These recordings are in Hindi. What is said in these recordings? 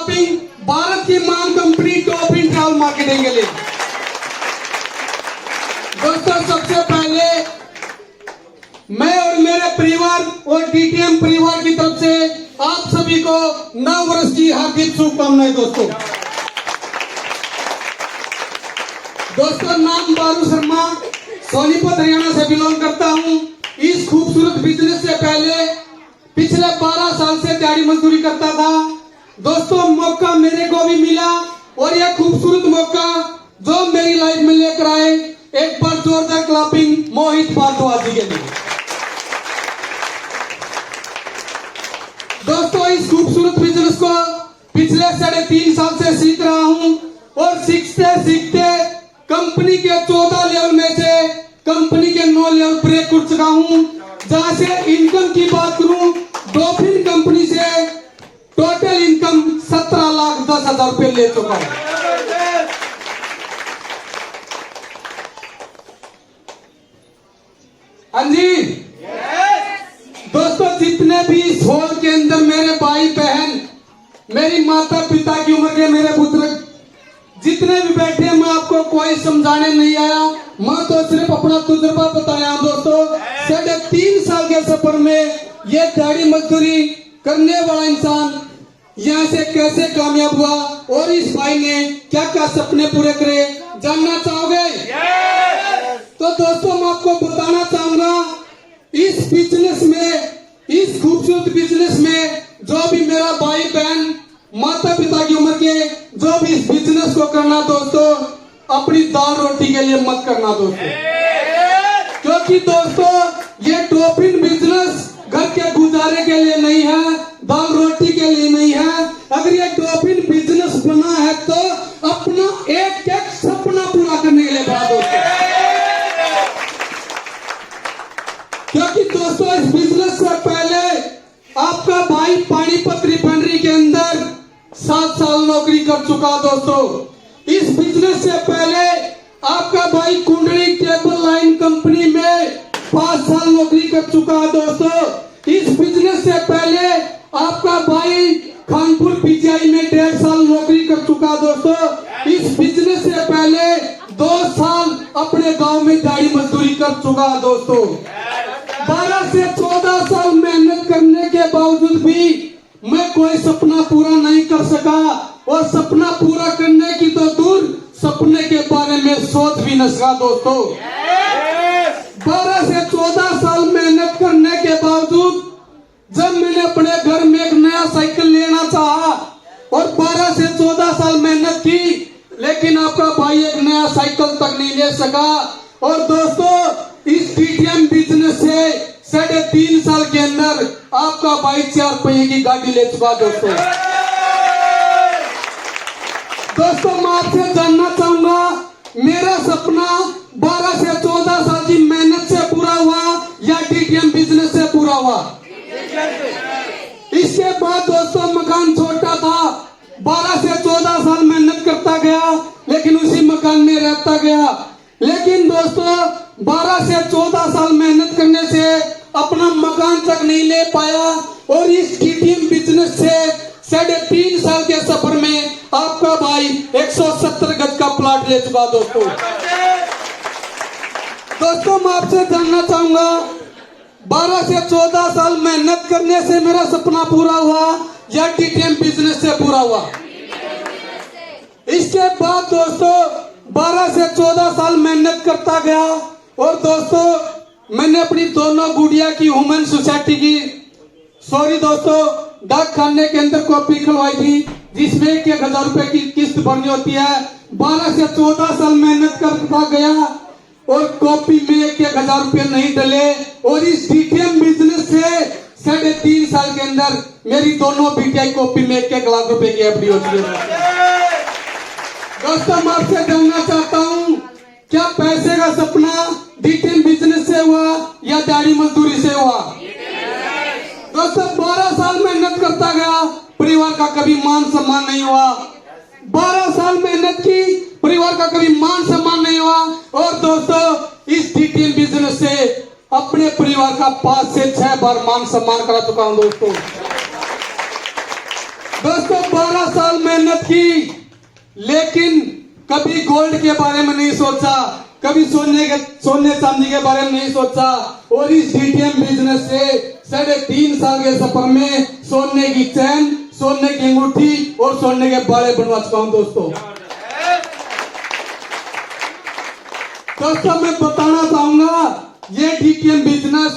क्लॉपिंग भारत की महान company top in travel marketing के लिए। दोस्तों सबसे पहले मैं और मेरे परिवार और डीटीएम परिवार की तरफ से आप सभी को नव वर्ष की हार्दिक शुभकामनाएं। दोस्तों नाम बारू शर्मा, सोनीपत हरियाणा से बिलोंग करता हूं। इस खूबसूरत बिजनेस से पहले पिछले 12 साल से दिहाड़ी मजदूरी करता था। दोस्तों मौका मेरे को भी मिला और यह खूबसूरत मौका जो मेरी लाइफ में लेकर आए, एक बार जोरदार क्लैपिंग मोहित भारद्वाज जी के लिए। दोस्तों इस खूबसूरत बिजनेस को पिछले 3.5 साल से सीख रहा हूं और सीखते सीखते कंपनी के 14 लेवल में से कंपनी के 9 लेवल ब्रेक कर चुका हूं। जहां से इनकम की बात करूं, डॉल्फिन कंपनी से टोटल इनकम 17,10,000 रुपए ले चुका हूं। हाँ जी दोस्तों, जितने भी इस हॉल के अंदर मेरे भाई बहन, मेरी माता पिता की उम्र के मेरे पुत्र जितने भी बैठे हैं, मैं आपको कोई समझाने नहीं आया, मैं तो सिर्फ अपना तजुर्बा बताया। दोस्तों 3.5 साल के सफर में ये दिहाड़ी मजदूरी करने वाला इंसान यहाँ से कैसे कामयाब हुआ और इस भाई ने क्या क्या सपने पूरे करे, जानना चाहोगे? तो दोस्तों मैं आपको बताना चाहूंगा, इस बिजनेस में, इस खूबसूरत बिजनेस में जो भी मेरा भाई बहन माता पिता की उम्र के जो भी इस बिजनेस को करना, दोस्तों अपनी दाल रोटी के लिए मत करना दोस्तों, क्योंकि दोस्तों ये डॉल्फिन बिजनेस घर के गुजारे के लिए नहीं है, दाल रोटी के लिए नहीं है। अगर ये डॉल्फिन बिजनेस बना है तो अपना एक एक सपना पूरा करने के लिए बना दोस्तों, क्योंकि दोस्तों इस बिजनेस से पहले आपका भाई पानीपत रिफाइनरी के अंदर 7 साल नौकरी कर चुका। दोस्तों इस बिजनेस से पहले आपका भाई कुंडली केबल लाइन कंपनी में 5 साल नौकरी कर चुका। दोस्तों इस बिजनेस से पहले आपका भाई खानपुर पीजीआई में 1.5 साल नौकरी कर चुका। दोस्तों इस बिजनेस से पहले 2 साल अपने गांव में दिहाड़ी मजदूरी कर चुका। दोस्तों 12 से 14 साल मेहनत करने के बावजूद भी मैं कोई सपना पूरा नहीं कर सका, और सपना पूरा करने की तो दूर सपने के बारे में सोच भी न सका। दोस्तों 12 से 14 साल मेहनत करने के बावजूद जब मैंने अपने घर में एक नया साइकिल लेना चाहा और 12 से 14 साल मेहनत की, लेकिन आपका भाई एक नया साइकिल तक नहीं ले सका। और दोस्तों इस डीटीएम बिजनेस से 3.5 साल के अंदर आपका भाई 4 पहिए की गाड़ी ले चुका। दोस्तों मैं आपसे जानना चाहूंगा, मेरा सपना 12 से 14 साल की मेहनत से पूरा हुआ या डीटीएम बिजनेस से पूरा हुआ? इसके बाद दोस्तों मकान छोटा था, 12 से 14 साल मेहनत करता गया, लेकिन उसी मकान में रहता गया। लेकिन दोस्तों 12 से 14 साल मेहनत करने से अपना मकान तक नहीं ले पाया, और इस डीटीएम बिजनेस से 3.5 साल के सफर में आपका भाई 170 गज का प्लॉट ले चुका। दोस्तों मैं आपसे जानना चाहूंगा, 12 से 14 साल मेहनत करने से मेरा सपना पूरा हुआ या डीटीएम बिजनेस से पूरा हुआ? इसके बाद दोस्तों 12 से 14 साल मेहनत करता गया, और दोस्तों मैंने अपनी दोनों गुड़िया की ह्यूमन सोसाइटी की, सॉरी दोस्तों, डाक खाने के अंदर कॉपी खुलवाई थी, जिसमें 1,000 रुपए की किस्त भरनी होती है। 12 से 14 साल मेहनत करता गया और कॉपी में 1,000 रुपए नहीं डले, और इस डीटीएम बिजनेस से 3.5 साल के अंदर मेरी दोनों बीटीआई कॉपी में 1 लाख रुपए की एफडी होती है। दोस्तों मैं आपसे जानना चाहता हूं, क्या पैसे का सपना डीटीएम बिजनेस से हुआ या दिहाड़ी मजदूरी से हुआ? दोस्तों 12 साल मेहनत करता गया, परिवार का कभी मान सम्मान नहीं हुआ। 12 साल मेहनत की, परिवार का कभी मान सम्मान नहीं हुआ। और दोस्तों इस डीटीएम बिजनेस से अपने परिवार का 5 से 6 बार मान सम्मान करा चुका हूं। दोस्तों 12 साल कभी गोल्ड के बारे में नहीं सोचा, कभी सोने चांदी के बारे में नहीं सोचा। और इस डीटीएम बिजनेस से 3.5 साल के सफर में सोने की चैन, सोने की अंगूठी और सोने के बाड़े बनवा चुका हूं दोस्तों। दोस्तों मैं बताना चाहूंगा, ये डीटीएम बिजनेस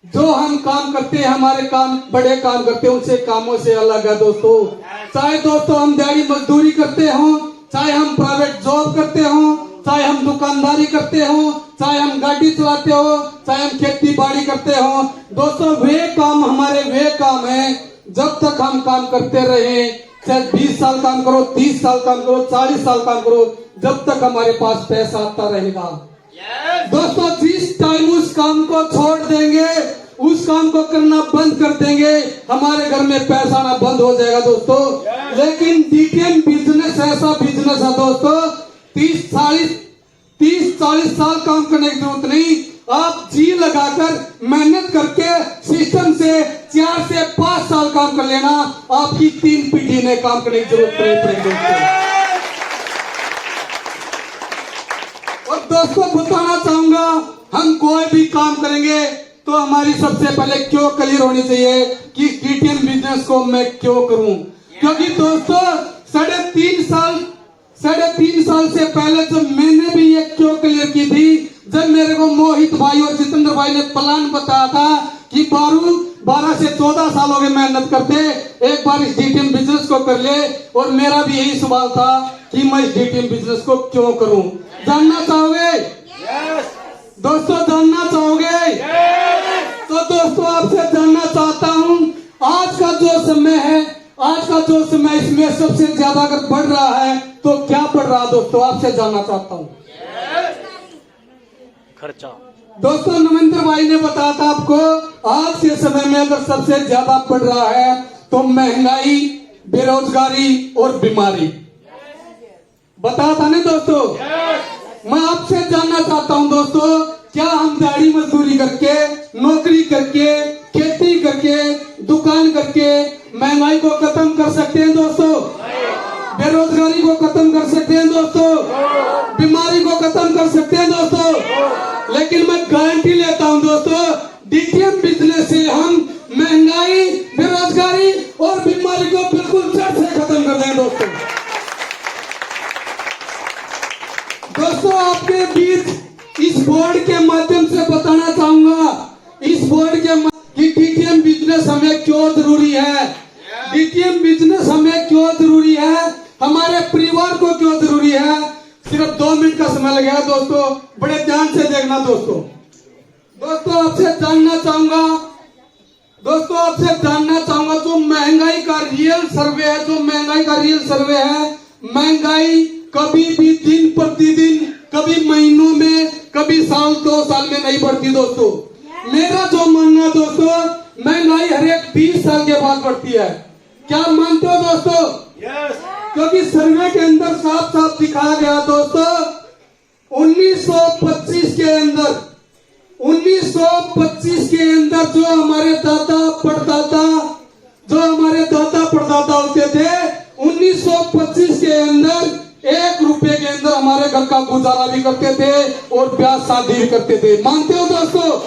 जो हम काम करते हैं, हमारे काम बड़े काम करते हैं, उनसे कामों से अलग है दोस्तों। चाहे दोस्तों हम दिहाड़ी मजदूरी करते हो, चाहे हम प्राइवेट जॉब करते हो, चाहे हम दुकानदारी करते हो, चाहे हम गाड़ी चलाते हो, चाहे हम खेती बाड़ी करते हो, दोस्तों वे काम है जब तक हम काम करते रहे, चाहे 20 साल काम करो, 30 साल काम करो, 40 साल काम करो, जब तक हमारे पास पैसा आता रहेगा। दोस्तों जिस टाइम उस काम को छोड़ देंगे, उस काम को करना बंद कर देंगे, हमारे घर में पैसा आना बंद हो जाएगा दोस्तों। लेकिन डीटीएम बिजनेस ऐसा बिजनेस है दोस्तों, 30-40 साल काम करने की जरूरत नहीं, आप जी लगाकर मेहनत करके सिस्टम से 4 से 5 साल काम कर लेना, आपकी 3 पीढ़ी में काम करने की जरूरत पड़ेगी दोस्तों। और दोस्तों बताना चाहूंगा, हम कोई भी काम करेंगे तो हमारी सबसे पहले क्यों क्लियर होनी चाहिए कि डीटीएम बिजनेस को मैं क्यों करूं। क्योंकि दोस्तों 3.5 साल से पहले जब मैंने भी ये क्यों क्लियर की थी, जब मेरे को मोहित भाई और जितेंद्र भाई ने प्लान बताया था कि 12 से 14 साल हो गए मेहनत करते, एक बार इस डीटीएम बिजनेस को कर ले। और मेरा भी यही सवाल था कि मैं इस डीटीएम बिजनेस को क्यों करूं। जानना चाहोगे? दोस्तों जानना चाहोगे? तो दोस्तों आपसे जानना चाहता हूं, आज का जो समय है, इसमें सबसे ज्यादा अगर बढ़ रहा है तो क्या बढ़ रहा है दोस्तों, आपसे जानना चाहता हूं। खर्चा। दोस्तों नरेंद्र भाई ने बताया था आपको, आज के समय में अगर सबसे ज्यादा बढ़ रहा है तो महंगाई, बेरोजगारी और बीमारी। बताया था ना दोस्तों। मैं आपसे जानना चाहता हूं दोस्तों, क्या हम दिहाड़ी मजदूरी करके, नौकरी करके, खेती करके, दुकान करके महंगाई को खत्म कर सकते हैं दोस्तों? बेरोजगारी को खत्म कर सकते हैं दोस्तों? बीमारी को खत्म कर सकते हैं दोस्तों? लेकिन मैं गारंटी लेता हूं दोस्तों, डीटीएम बिजनेस से हम महंगाई, बेरोजगारी और बीमारी को बिल्कुल जड़ से खत्म कर देंगे दोस्तों। दोस्तों आपके बीच इस बोर्ड के माध्यम से बताना चाहूंगा, इस बोर्ड के कि डीटीएम बिजनेस हमें क्यों जरूरी है, डीटीएम बिजनेस हमें क्यों जरूरी है, हमारे परिवार को क्यों जरूरी है। सिर्फ 2 मिनट का समय लगेगा दोस्तों, बड़े ध्यान से देखना दोस्तों। दोस्तों आपसे जानना चाहूंगा जो महंगाई का रियल सर्वे है, महंगाई कभी भी दिन प्रतिदिन, कभी महीनों में, कभी साल 2 साल में नहीं बढ़ती दोस्तों। मेरा जो मानना है दोस्तों, महंगाई हर एक 20 साल के बाद बढ़ती है। क्या मानते हो दोस्तों? क्योंकि सर्वे के अंदर साफ साफ दिखाया गया दोस्तों, 1925 के अंदर जो हमारे दादा परदादा होते थे, 1925 के अंदर 1 रुपए के अंदर हमारे घर का गुजारा भी करते थे और ब्याह शादी भी करते थे। मानते हो दोस्तों?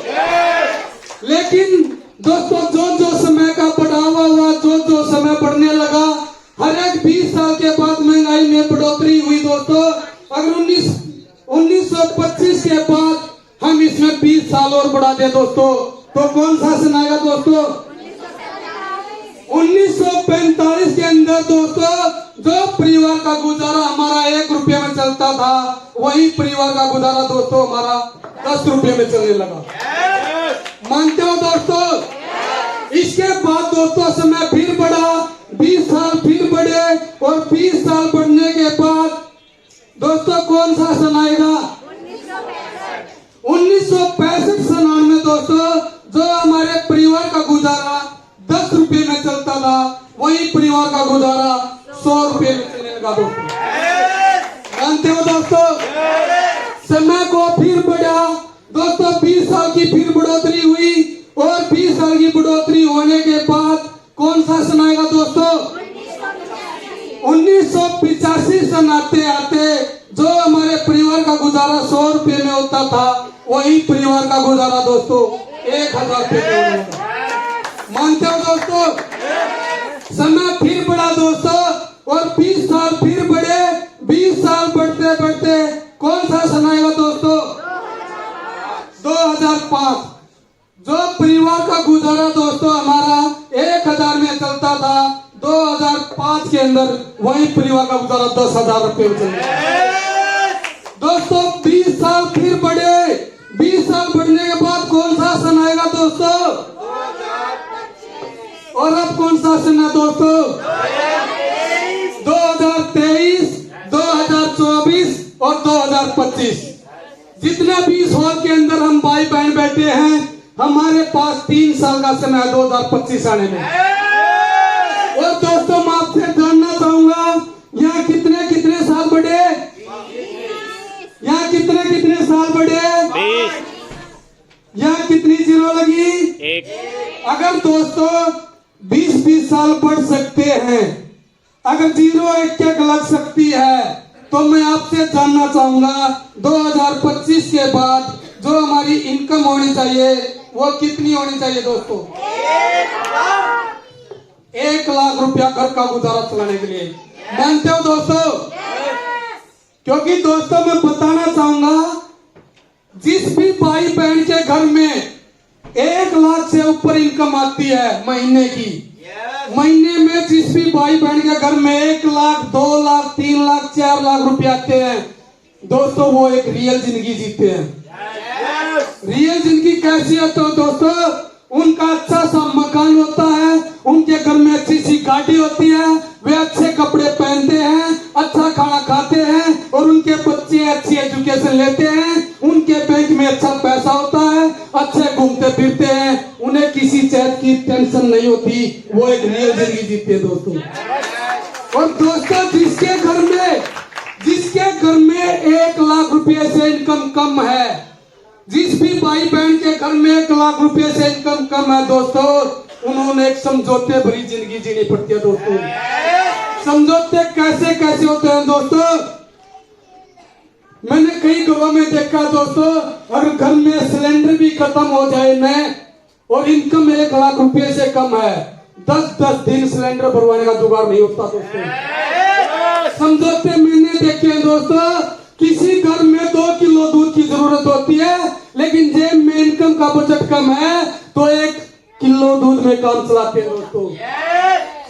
लेकिन दोस्तों जो समय का बढ़ावा हुआ, जो समय बढ़ने लगा, हर एक 20 साल के बाद महंगाई में बढ़ोतरी हुई दोस्तों। अगर 1925 के बाद हम इसमें 20 साल और बढ़ा दे दोस्तों, तो कौन शासन आएगा दोस्तों? 1945 के अंदर दोस्तों जो परिवार का गुजारा हमारा 1 रुपये में चलता था, वही परिवार का गुजारा दोस्तों हमारा 10 रुपये में चलने लगा। मानते हो दोस्तों? इसके बाद दोस्तों समय फिर बढ़ा, 20 साल फिर बढ़े, और 20 साल बढ़ने के बाद दोस्तों कौन शासन आएगा? 1965 सन में दोस्तों जो हमारे परिवार का गुजारा 10 रुपये में चलता था, वही परिवार का गुजारा 100 रुपये में चलने लगा दोस्तों। जानते हो दोस्तों? समय को फिर बढ़ा दोस्तों, 20 साल की फिर बढ़ोतरी हुई, और 20 साल की बढ़ोतरी होने के बाद कौन शासन आएगा दोस्तों? 1985 सन आते जो हमारे परिवार का गुजारा 100 रुपए में होता था, वही परिवार का गुजारा दोस्तों 1000 रुपए में होने लगा। मानते हो दोस्तों? समय फिर बढ़ा दोस्तों, और 20 साल फिर बढ़े। 20 साल बढ़ते बढ़ते कौन सा सन आएगा दोस्तों? 2005। जो परिवार का गुजारा दोस्तों हमारा 1000 में चलता था, 2005 के अंदर वही परिवार का गुजारा 10,000 रुपए में चल गया। दोस्तों 20 साल फिर बढ़े। 20 साल बढ़ने के बाद कौन सा सन आएगा दोस्तों? और अब कौन सा सन है दोस्तों? 2023, 2024 और 2025। जितने भी इस हॉल के अंदर हम भाई बहन बैठे हैं, हमारे पास 3 साल का समय है 2025 आने में। और दोस्तों मैं आपसे जानना चाहूंगा, यहाँ कितने कितने साल बढ़े? यहाँ कितने कितने साल बढ़े? 20। यहाँ कितनी जीरो लगी? 1। अगर दोस्तों 20-20 साल बढ़ सकते हैं, अगर जीरो एक लग सकती है, तो मैं आपसे जानना चाहूंगा 2025 के बाद जो हमारी इनकम होनी चाहिए वो कितनी होनी चाहिए दोस्तों? 1 लाख रुपया घर का गुजारा चलाने के लिए। मानते हो दोस्तों? क्योंकि दोस्तों मैं बताना चाहूंगा, जिस भी भाई बहन के घर में 1 लाख से ऊपर इनकम आती है महीने की, महीने में जिस भी भाई बहन के घर में 1 लाख, 2 लाख, 3 लाख, 4 लाख रुपए आते हैं दोस्तों, वो एक रियल जिंदगी जीते हैं। रियल जिंदगी कैसी है तो दोस्तों, उनका अच्छा सा मकान होता है, उनके घर में अच्छी सी गाड़ी होती है, वे अच्छे कपड़े पहनते हैं, अच्छा खाना खाते हैं, और उनके बच्चे अच्छी एजुकेशन लेते हैं, उनके बैंक में अच्छा पैसा होता है, अच्छे घूमते फिरते हैं, उन्हें किसी चीज की टेंशन नहीं होती, वो एक रियल जिंदगी जीते हैं दोस्तों। और दोस्तों जिसके घर में 1 लाख रुपए से इनकम कम है, जिस भी भाई बहन के घर में 1 लाख रुपए से इनकम कम है दोस्तों, उन्होंने एक समझौते भरी जिंदगी जीनी पड़ती है दोस्तों। समझौते कैसे कैसे होते हैं दोस्तों? मैंने कई घरों में देखा दोस्तों, अगर घर में सिलेंडर भी खत्म हो जाए न, और इनकम 1 लाख रुपए से कम है, 10-10 दिन सिलेंडर भरवाने का जुगाड़ नहीं होता दोस्तों। समझौते मैंने देखे हैं दोस्तों, किसी घर में 2 किलो दूध की जरूरत होती है, लेकिन जेब में इनकम का बजट कम है, तो 1 किलो दूध में काम चलाते हैं दोस्तों।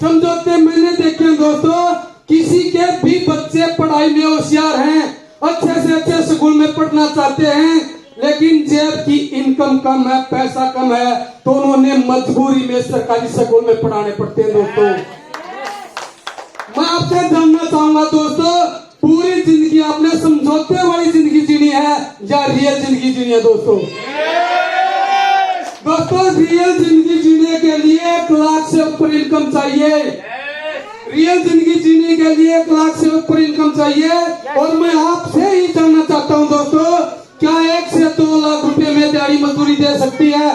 समझौते मैंने देखे हैं दोस्तों, किसी के भी बच्चे पढ़ाई में होशियार हैं, अच्छे से अच्छे स्कूल में पढ़ना चाहते हैं, लेकिन जेब की इनकम कम है, पैसा कम है, तो उन्होंने मजबूरी में सरकारी स्कूल में पढ़ाने पड़ते हैं दोस्तों। मैं आपसे जानना चाहूंगा दोस्तों, पूरी जिंदगी आपने समझौते वाली जिंदगी जीनी है या रियल जिंदगी जीनी है दोस्तों? दोस्तों रियल जिंदगी जीने के लिए 1 लाख से ऊपर इनकम चाहिए। रियल जिंदगी जीने के लिए 1 लाख से ऊपर इनकम चाहिए। और मैं आपसे ही जानना चाहता हूं दोस्तों, क्या 1 से 2 लाख रुपए में दिहाड़ी मजदूरी दे सकती है?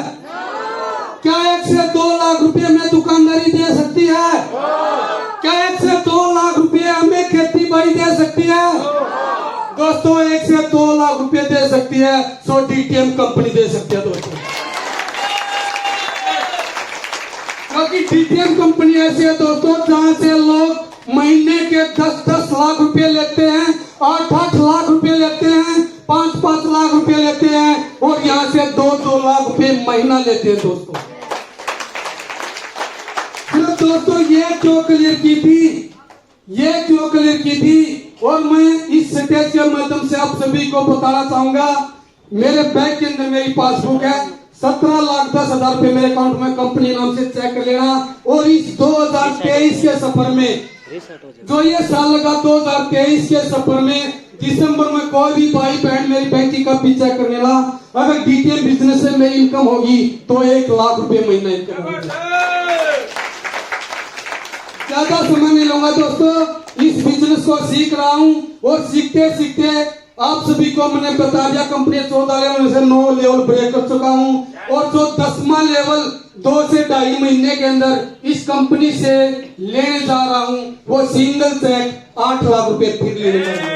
क्या 1 से 2 लाख रुपए में दुकानदारी दे सकती है? क्या 1 से 2 लाख रुपए हमें खेती बाड़ी दे सकती है? दोस्तों 1 से 2 लाख रुपए दे सकती है, सो डीटीएम कंपनी दे सकती है दोस्तों। क्योंकि डीटीएम कंपनी ऐसी है दोस्तों, जहां से लोग महीने के 10-10 लाख रुपए लेते हैं, 8-8 लाख रुपए लेते हैं, 5-5 लाख रुपए लेते हैं, और यहाँ से 2-2 लाख रुपए महीना लेते हैं दोस्तों। दोस्तों ये क्यों क्लियर की थी? और मैं इस स्टेज के माध्यम से आप सभी को बताना चाहूंगा, मेरे बैंक के अंदर मेरी पासबुक है, 17,10,000 रुपए मेरे अकाउंट में कंपनी नाम से चेक कर लेना। और इस 2023 के सफर में, जो ये साल लगा 2023 के सफर में, दिसंबर में कोई भी भाई बहन मेरी बैंक का पीछा करने ला, अगर डीटीएम बिजनेस से मेरी इनकम होगी तो 1 लाख रुपए महीना इनकम होगी। ज्यादा समय नहीं लूंगा दोस्तों, इस बिजनेस को सीख रहा हूँ, और सीखते सीखते आप सभी को मैंने बता दिया, कंपनी 14 लेवल में से 9 लेवल ब्रेक कर चुका हूँ, और जो 10वां लेवल 2 से 2.5 महीने के अंदर इस कंपनी से लेने जा रहा हूँ, वो सिंगल चेक 8 लाख रुपए फिर लेने जा रहा हूँ।